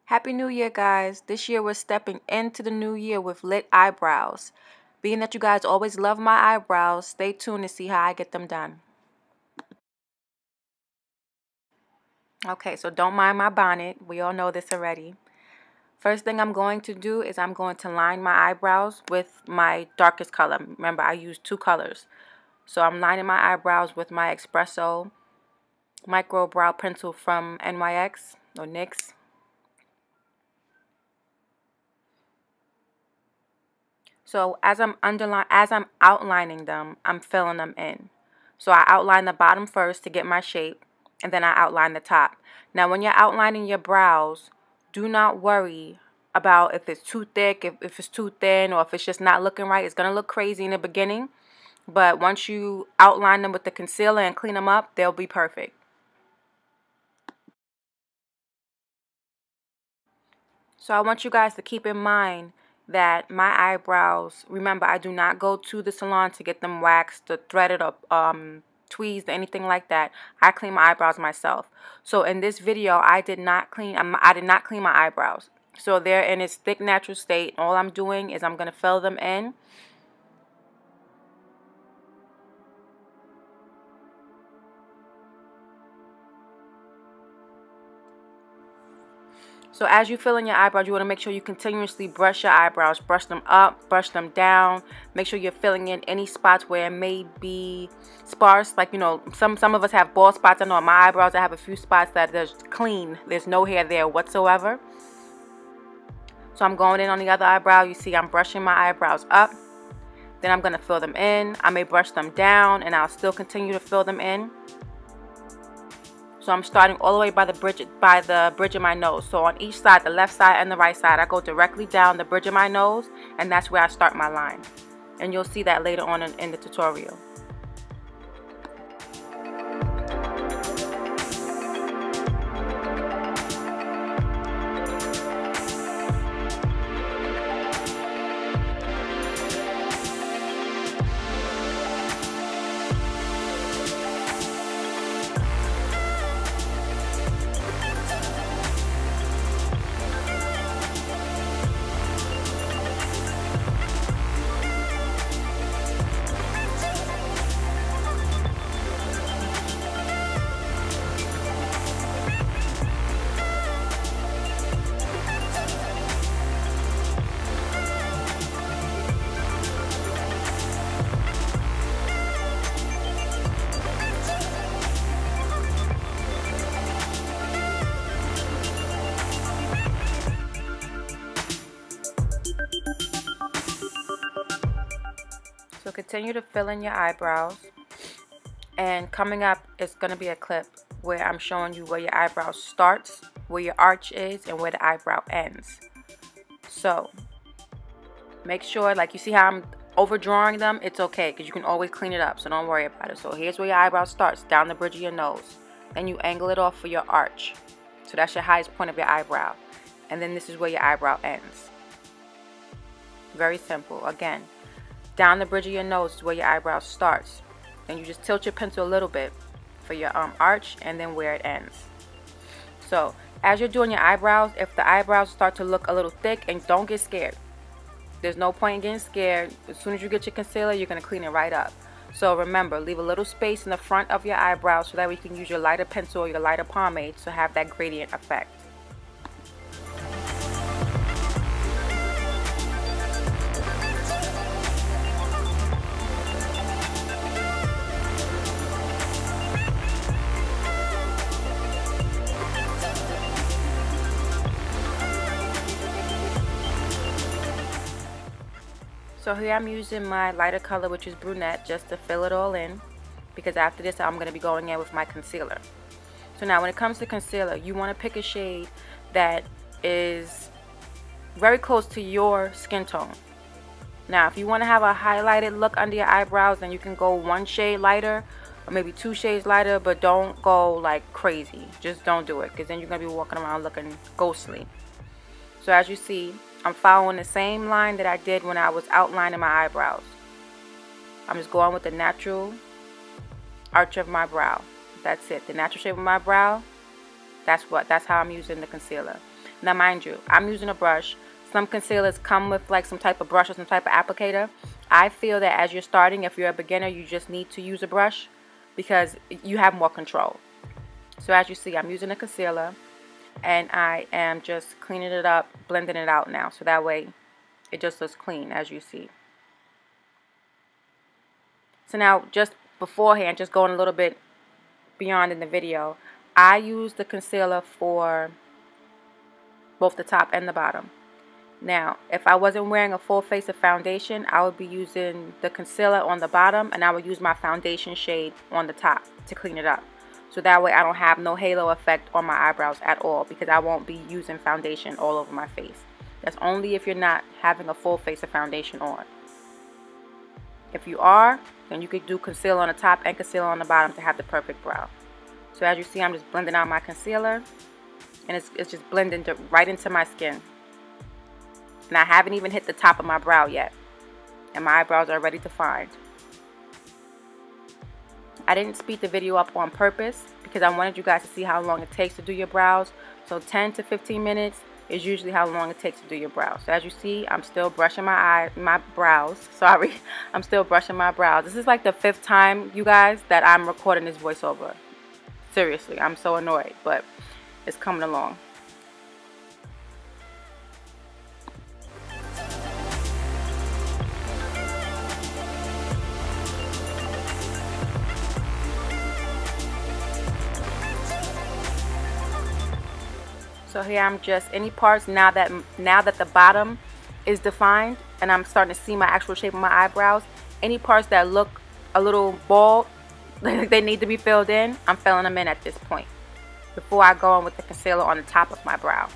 Happy New Year, guys. This year we're stepping into the new year with lit eyebrows. Being that you guys always love my eyebrows, stay tuned to see how I get them done. Okay, so don't mind my bonnet. We all know this already. First thing I'm going to do is I'm going to line my eyebrows with my darkest color. Remember, I use two colors. So I'm lining my eyebrows with my Espresso micro brow pencil from NYX or NYX. So as I'm outlining them, I'm filling them in. So I outline the bottom first to get my shape, and then I outline the top. Now when you're outlining your brows, do not worry about if it's too thick, if it's too thin, or if it's just not looking right. It's going to look crazy in the beginning, but once you outline them with the concealer and clean them up, they'll be perfect. So I want you guys to keep in mind that my eyebrows, remember, I do not go to the salon to get them waxed or threaded or tweezed or anything like that. I clean my eyebrows myself. So in this video, I did not clean my eyebrows. So they're in its thick natural state. All I'm doing is I'm going to fill them in. So as you fill in your eyebrows, you want to make sure you continuously brush your eyebrows. Brush them up, brush them down. Make sure you're filling in any spots where it may be sparse. Like, you know, some of us have bald spots. I know on my eyebrows I have a few spots that there's clean. There's no hair there whatsoever. So I'm going in on the other eyebrow. You see I'm brushing my eyebrows up. Then I'm going to fill them in. I may brush them down and I'll still continue to fill them in. So I'm starting all the way by the bridge of my nose. So on each side, the left side and the right side, I go directly down the bridge of my nose, and that's where I start my line. And you'll see that later on in the tutorial. So continue to fill in your eyebrows, and coming up is going to be a clip where I'm showing you where your eyebrow starts, where your arch is, and where the eyebrow ends. So make sure, like, you see how I'm overdrawing them? It's okay because you can always clean it up, so don't worry about it. So here's where your eyebrow starts, down the bridge of your nose. Then you angle it off for your arch. So that's your highest point of your eyebrow. And then this is where your eyebrow ends. Very simple. Again, down the bridge of your nose is where your eyebrow starts. Then you just tilt your pencil a little bit for your arch, and then where it ends. So as you're doing your eyebrows, if the eyebrows start to look a little thick, and don't get scared. There's no point in getting scared. As soon as you get your concealer, you're going to clean it right up. So remember, leave a little space in the front of your eyebrows so that way you can use your lighter pencil or your lighter pomade to have that gradient effect. So here I'm using my lighter color, which is Brunette, just to fill it all in, because after this I'm going to be going in with my concealer. So now when it comes to concealer, you want to pick a shade that is very close to your skin tone. Now if you want to have a highlighted look under your eyebrows, then you can go one shade lighter or maybe two shades lighter, but don't go like crazy. Just don't do it, because then you're going to be walking around looking ghostly. So as you see, I'm following the same line that I did when I was outlining my eyebrows. I'm just going with the natural arch of my brow. That's it. The natural shape of my brow. That's how I'm using the concealer. Now mind you, I'm using a brush. Some concealers come with like some type of brush or some type of applicator. I feel that as you're starting, if you're a beginner, you just need to use a brush because you have more control. So as you see, I'm using a concealer and I am just cleaning it up, blending it out now. So that way it just looks clean, as you see. So now just beforehand, just going a little bit beyond in the video, I use the concealer for both the top and the bottom. Now, if I wasn't wearing a full face of foundation, I would be using the concealer on the bottom and I would use my foundation shade on the top to clean it up. So that way I don't have no halo effect on my eyebrows at all because I won't be using foundation all over my face. That's only if you're not having a full face of foundation on. If you are, then you could do concealer on the top and concealer on the bottom to have the perfect brow. So as you see, I'm just blending out my concealer and it's just blending right into my skin. And I haven't even hit the top of my brow yet. And my eyebrows are already defined. I didn't speed the video up on purpose because I wanted you guys to see how long it takes to do your brows. So 10 to 15 minutes is usually how long it takes to do your brows. So as you see, I'm still brushing my brows. Sorry, I'm still brushing my brows. This is like the 5th time, you guys, that I'm recording this voiceover. Seriously, I'm so annoyed, but it's coming along. So here I'm just any parts now that the bottom is defined and I'm starting to see my actual shape of my eyebrows. Any parts that look a little bald, like they need to be filled in, I'm filling them in at this point before I go in with the concealer on the top of my brow.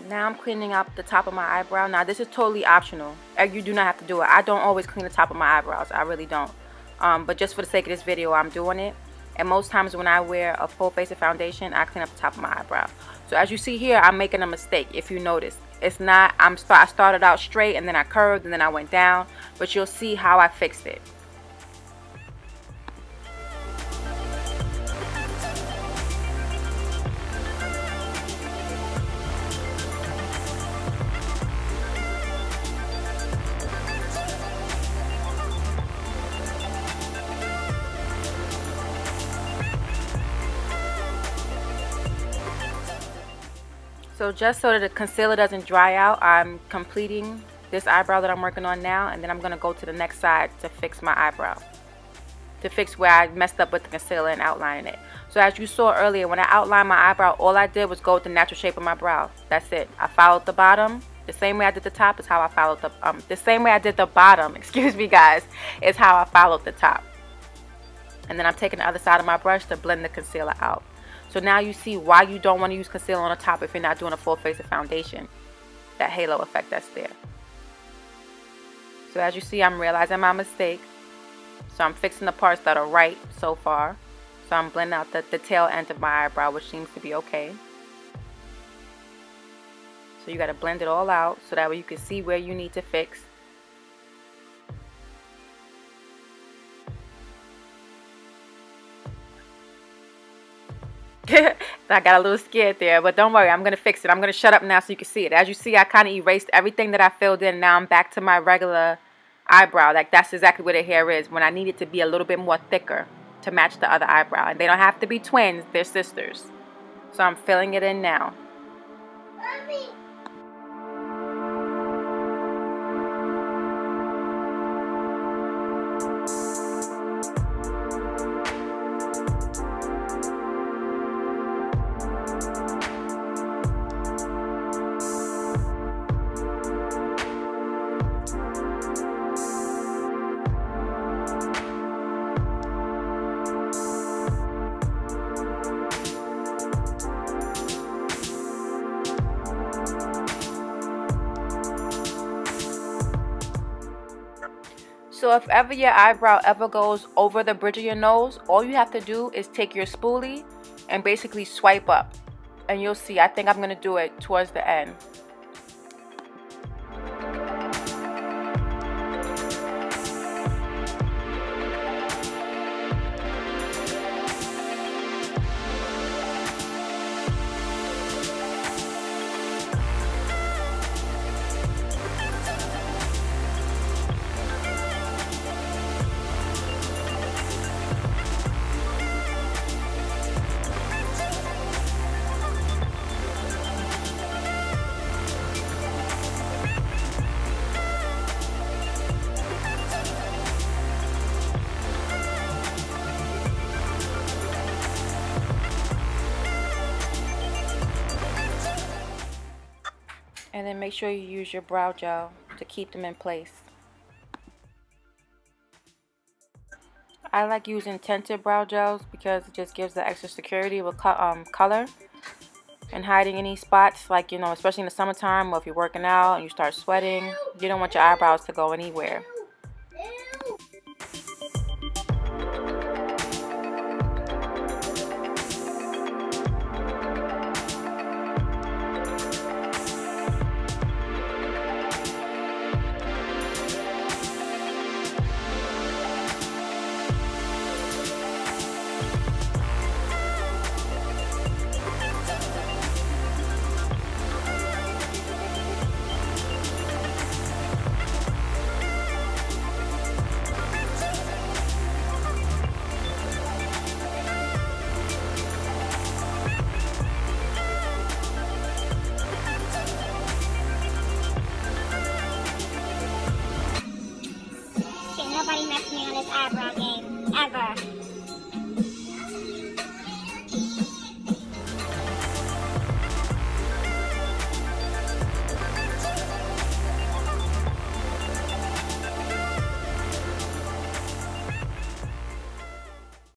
Now I'm cleaning up the top of my eyebrow. Now this is totally optional. You do not have to do it. I don't always clean the top of my eyebrows. I really don't. But just for the sake of this video, I'm doing it. And most times when I wear a full face of foundation, I clean up the top of my eyebrow. So as you see here, I'm making a mistake. If you notice, it's not. I started out straight and then I curved and then I went down. But you'll see how I fixed it. So just so that the concealer doesn't dry out, I'm completing this eyebrow that I'm working on now, and then I'm going to go to the next side to fix my eyebrow. To fix where I messed up with the concealer and outlining it. So as you saw earlier, when I outlined my eyebrow, all I did was go with the natural shape of my brow. That's it. I followed the bottom. The same way I did the top is how I followed the same way I did the bottom, excuse me guys, is how I followed the top. And then I'm taking the other side of my brush to blend the concealer out. So now you see why you don't want to use concealer on the top if you're not doing a full face of foundation. That halo effect that's there. So as you see, I'm realizing my mistake. So I'm fixing the parts that are right so far. So I'm blending out the tail end of my eyebrow, which seems to be okay. So you got to blend it all out so that way you can see where you need to fix. I got a little scared there, but don't worry, I'm going to fix it. I'm going to shut up now so you can see it. As you see, I kind of erased everything that I filled in. Now I'm back to my regular eyebrow. Like that's exactly where the hair is when I need it to be a little bit more thicker to match the other eyebrow. And they don't have to be twins, they're sisters. So I'm filling it in now. Mommy. So if ever your eyebrow ever goes over the bridge of your nose, all you have to do is take your spoolie and basically swipe up. And you'll see, I think I'm going to do it towards the end. And then make sure you use your brow gel to keep them in place. I like using tinted brow gels because it just gives the extra security with color and hiding any spots, like, you know, especially in the summertime or if you're working out and you start sweating, you don't want your eyebrows to go anywhere.